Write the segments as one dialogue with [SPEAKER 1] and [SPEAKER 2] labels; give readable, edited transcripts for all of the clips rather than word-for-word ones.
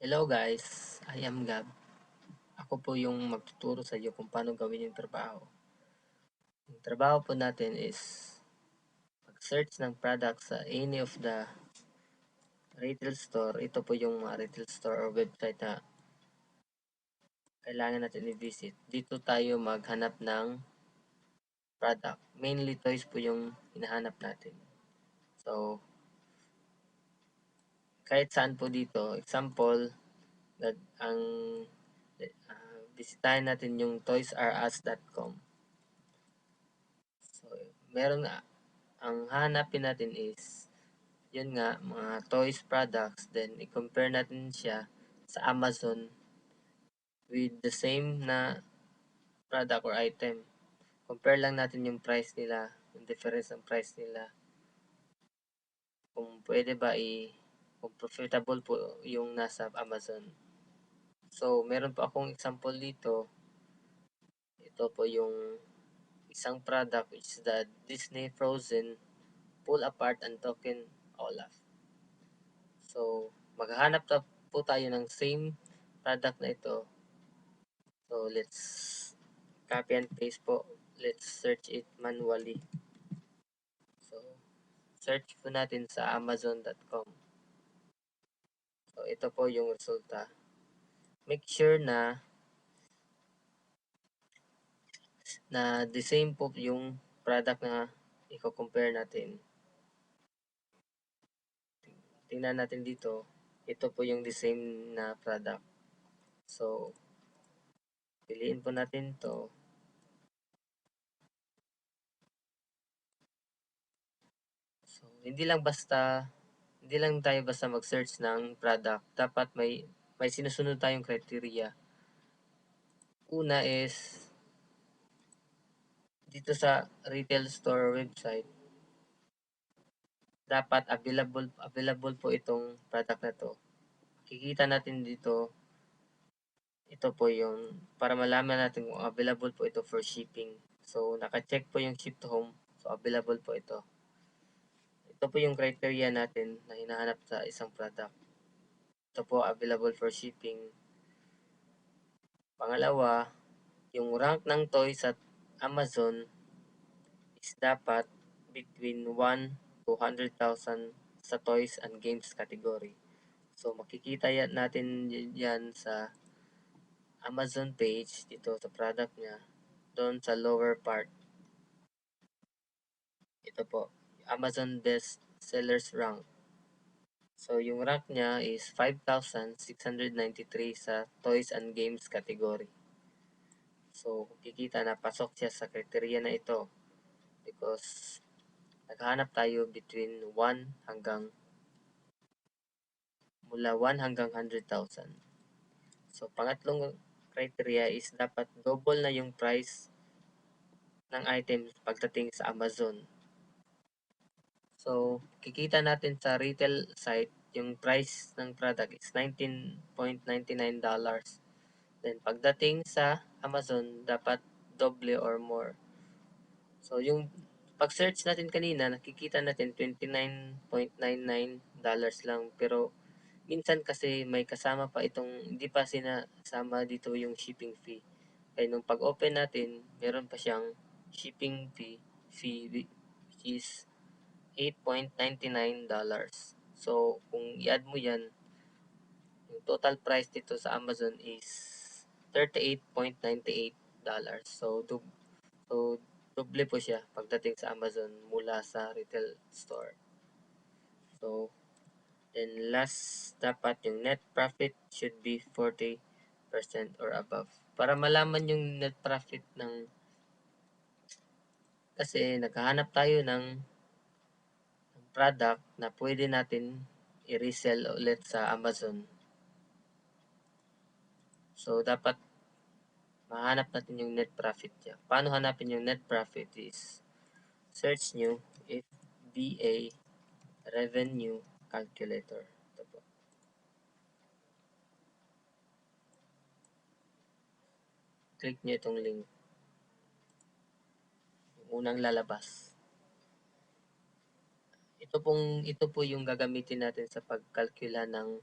[SPEAKER 1] Hello guys, I am Gab. Ako po yung magtuturo sa iyo kung paano gawin yung trabaho. Yung trabaho po natin is mag-search ng product sa any of the retail store. Ito po yung mga retail store or website na kailangan natin i-visit. Dito tayo maghanap ng product. Mainly toys po yung hinahanap natin. So, kahit saan po dito, example, ang bisitahin natin yung toysrus.com. So, meron na, ang hanapin natin is yun nga, mga toys products, then i-compare natin siya sa Amazon with the same na product or item. Compare lang natin yung price nila, yung difference ng price nila. Kung pwede ba kung profitable po yung nasa Amazon. So, meron po akong example dito. Ito po yung isang product which is the Disney Frozen Pull Apart and Token Olaf. So, maghahanap po tayo ng same product na ito. So, let's copy and paste po. Let's search it manually. So, search po natin sa amazon.com. So, ito po yung resulta. Make sure na the same po yung product na i-compare natin. Tingnan natin dito. Ito po yung the same na product. So, piliin po natin to. So, hindi lang tayo basta mag-search ng product. Dapat may sinusunod tayong criteria. Una is dito sa retail store website, dapat available po itong product na to. Kikita natin dito, ito po yung para malaman natin kung available po ito for shipping. So, naka-check po yung ship to home. So, available po ito. Ito po yung criteria natin na hinahanap sa isang product. Ito po available for shipping. Pangalawa, yung rank ng toy sa Amazon is dapat between 1 to 100,000 sa toys and games category. So, makikita natin yan sa Amazon page dito sa product niya. Doon sa lower part. Ito po, Amazon Best Sellers Rank. So, yung rank niya is 5,693 sa toys and games category. So, kikita na pasok siya sa criteria na ito because naghahanap tayo between 1 hanggang mula 1 hanggang 100,000. So, pangatlong criteria is dapat double na yung price ng item pagdating sa Amazon. So, kikita natin sa retail site, yung price ng product is $19.99. Then, pagdating sa Amazon, dapat doble or more. So, yung pag-search natin kanina, nakikita natin $29.99 lang. Pero, minsan kasi may kasama pa itong, hindi pa sinasama dito yung shipping fee. Kaya nung pag-open natin, meron pa siyang shipping fee which is $8.99. So, kung i-add mo yan, yung total price dito sa Amazon is $38.98. So doble po siya pagdating sa Amazon mula sa retail store. So, then last, dapat yung net profit should be 40% or above. Para malaman yung net profit kasi naghahanap tayo ng product na pwede natin i-resell ulit sa Amazon. So, dapat mahanap natin yung net profit niya. Paano hanapin yung net profit is search nyo FBA Revenue Calculator. Ito po. Click nyo itong link. Yung unang lalabas. Ito po yung gagamitin natin sa pagkalkula ng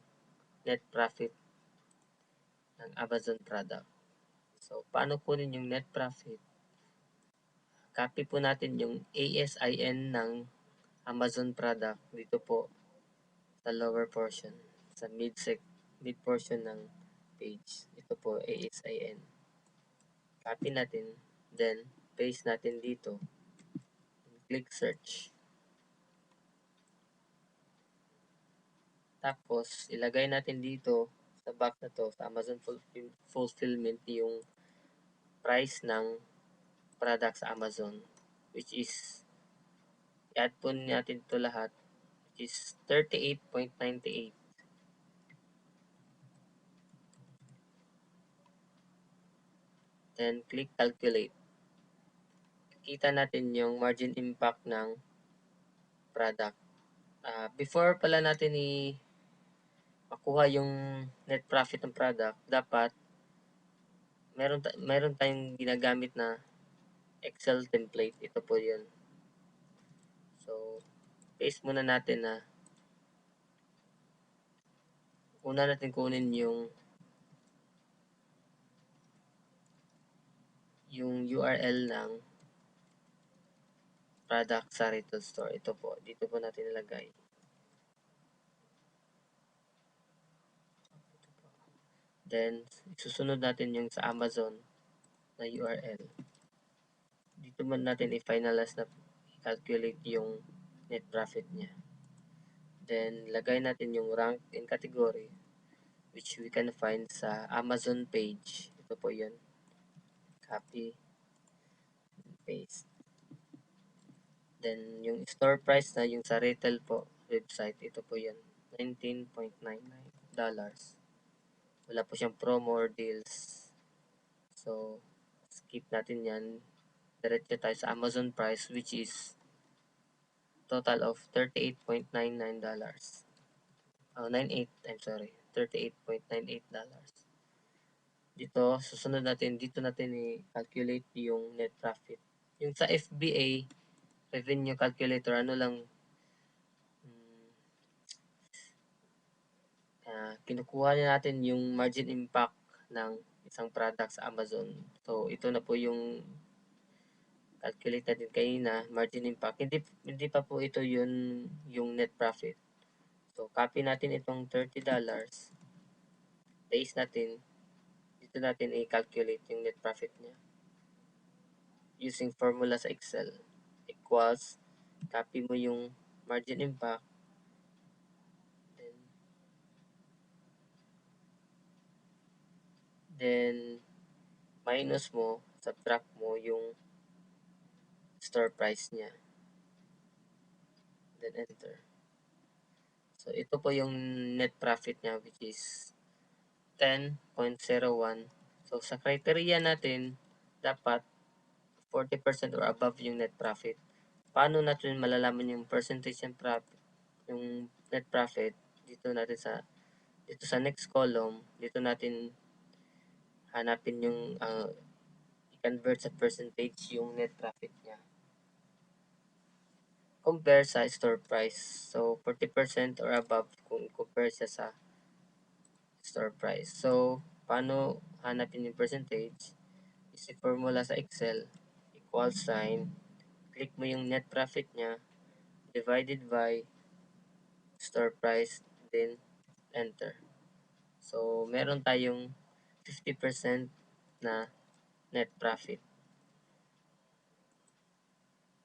[SPEAKER 1] net profit ng Amazon product. So, paano kunin yung net profit? Copy po natin yung ASIN ng Amazon product dito po sa lower portion, sa mid portion ng page. Ito po, ASIN. Copy natin, then paste natin dito. Click search. Tapos, ilagay natin dito sa box na to, sa Amazon Fulfillment, yung price ng product sa Amazon, which is, i-add po natin ito lahat, which is 38.98. Then, click calculate. Kita natin yung margin impact ng product. Before pala natin makuha yung net profit ng product, dapat meron tayong ginagamit na Excel template. Ito po yun. So, paste muna natin na una natin kunin yung URL ng product sa retail store. Ito po. Dito po natin ilagay. Then, susunod natin yung sa Amazon na URL. Dito man natin i-finalize na calculate yung net profit niya. Then, lagay natin yung rank in category which we can find sa Amazon page. Ito po yun. Copy, paste. Then, yung store price na yung sa retail po website, ito po yun. $19.99. Wala po siyang promo or deals. So, skip natin yan. Diretso tayo sa Amazon price which is total of $38.99. 98, I'm sorry. $38.98. Dito, susunod natin, dito natin i-calculate yung net profit. Yung sa FBA, revenue calculator, ano lang, kinukuha natin yung margin impact ng isang product sa Amazon. So, ito na po yung calculate natin kanina, margin impact. Hindi pa po ito yung net profit. So, copy natin itong $30. Paste natin. Dito natin i-calculate yung net profit niya. Using formula sa Excel. Equals, copy mo yung margin impact. Then minus mo, subtract mo yung store price niya. Then enter. So, ito po yung net profit niya which is 10.01. So, sa criteria natin, dapat 40% or above yung net profit. Paano natin malalaman yung percentage ng profit, yung net profit? Dito sa next column, dito natin hanapin yung i-convert sa percentage yung net profit niya. Compare sa store price. So, 40% or above kung compare siya sa store price. So, paano hanapin yung percentage? Isi formula sa Excel, equal sign, click mo yung net profit niya, divided by store price, then enter. So, meron tayong 50% na net profit.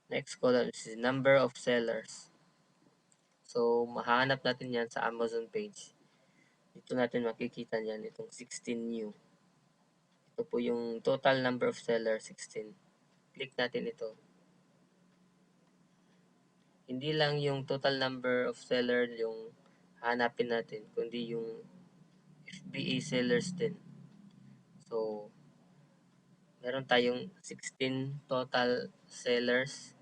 [SPEAKER 1] Next column is number of sellers. So, mahanap natin yan sa Amazon page. Dito natin makikita yan, itong 16 new. Ito po yung total number of sellers, 16. Click natin ito. Hindi lang yung total number of sellers yung hanapin natin, kundi yung FBA sellers din. So, meron tayong 16 total sellers.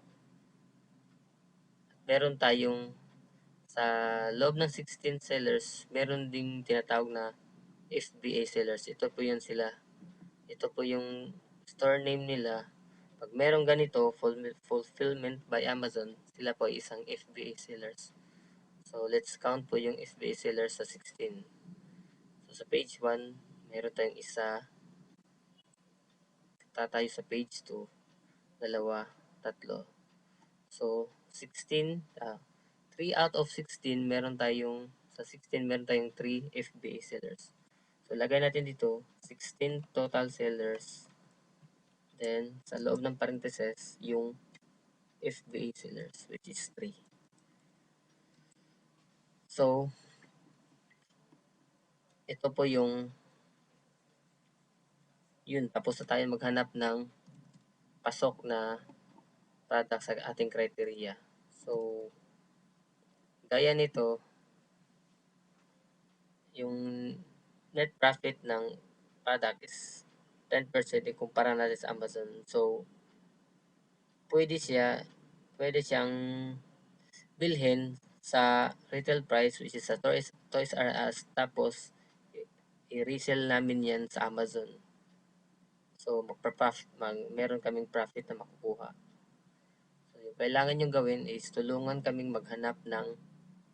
[SPEAKER 1] Meron tayong sa loob ng 16 sellers, meron ding tinatawag na FBA sellers. Ito po yun sila. Ito po yung store name nila. Pag merong ganito, fulfillment by Amazon, sila po ay isang FBA sellers. So, let's count po yung FBA sellers sa 16. So, sa page 1, meron tayong isa, tayo sa page 2, dalawa, tatlo. So, 16, 3 out of 16, meron tayong, sa 16 meron tayong 3 FBA sellers. So, lagay natin dito, 16 total sellers. Then, sa loob ng parentheses, yung FBA sellers, which is 3. So, ito po yung, yun, tapos na tayo maghanap ng pasok na product sa ating criteria. So, gaya nito, yung net profit ng product is 10% ikumpara natin sa Amazon. So, pwede siyang bilhin sa retail price which is sa Toys R Us, tapos i-resell namin yan sa Amazon. So, meron kaming profit na makukuha. So, yung kailangan nyo gawin is tulungan kaming maghanap ng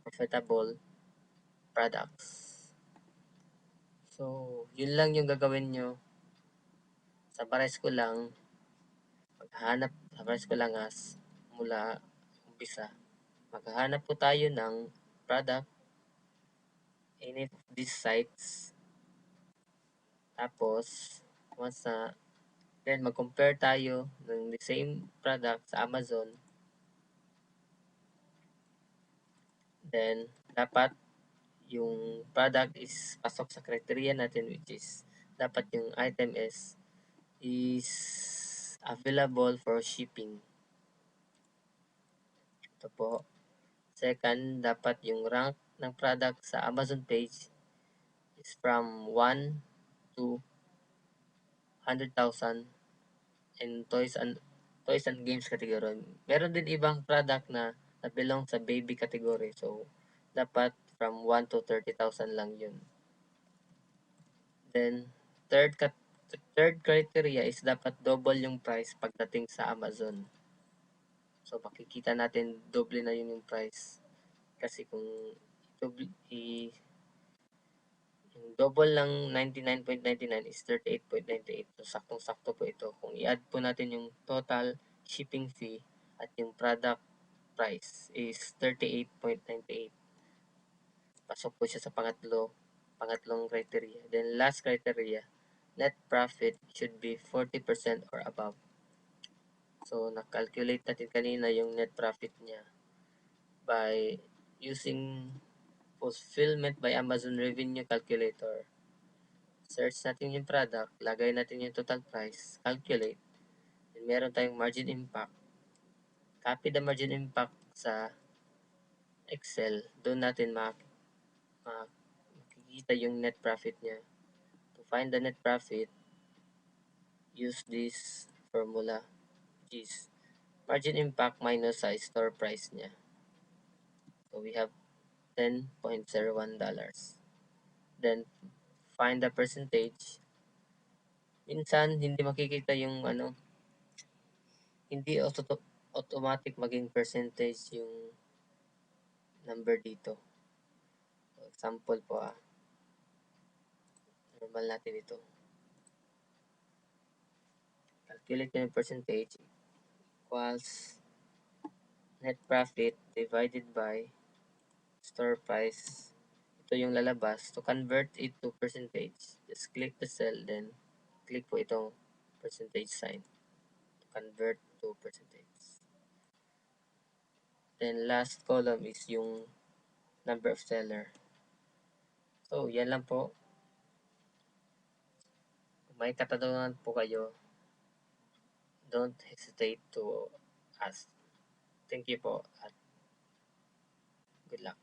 [SPEAKER 1] profitable products. So, yun lang yung gagawin nyo. Summarize ko lang, summarize ko lang mula umpisa. Maghahanap po tayo ng product any of these sites. Tapos, once na, then mag-compare tayo ng the same product sa Amazon. Then, dapat yung product is pasok sa criteria natin, which is dapat yung item is available for shipping. Ito po. Second, dapat yung rank ng product sa Amazon page is from 1 to 100,000 in toys and games category. Meron din ibang product na belong sa baby category. So, dapat from 1 to 30,000 lang yun. Then, third criteria is dapat double yung price pagdating sa Amazon. So, makikita natin doble na yun yung price. Kasi kung yung double ng 99.99 is 38.98. So, saktong-sakto po ito. Kung i-add po natin yung total shipping fee at yung product price is 38.98. Pasok po siya sa pangatlong criteria. Then, last criteria, net profit should be 40% or above. So, na-calculate natin kanina yung net profit niya by using fulfillment by Amazon Revenue Calculator. Search natin yung product, lagay natin yung total price, calculate, and meron tayong margin impact. Copy the margin impact sa Excel, doon natin makikita yung net profit niya. To find the net profit, use this formula, which is margin impact minus sa store price niya. So we have $10.01. Then, find the percentage. Minsan, hindi makikita yung hindi automatic maging percentage yung number dito. So, example po normal natin ito. Calculate yung percentage equals net profit divided by store price. Ito yung lalabas. To convert it to percentage, just click the cell, then click po itong percentage sign. To convert to percentage. Then last column is yung number of seller. So, yan lang po. Kung may katanungan po kayo, don't hesitate to ask. Thank you po at good luck.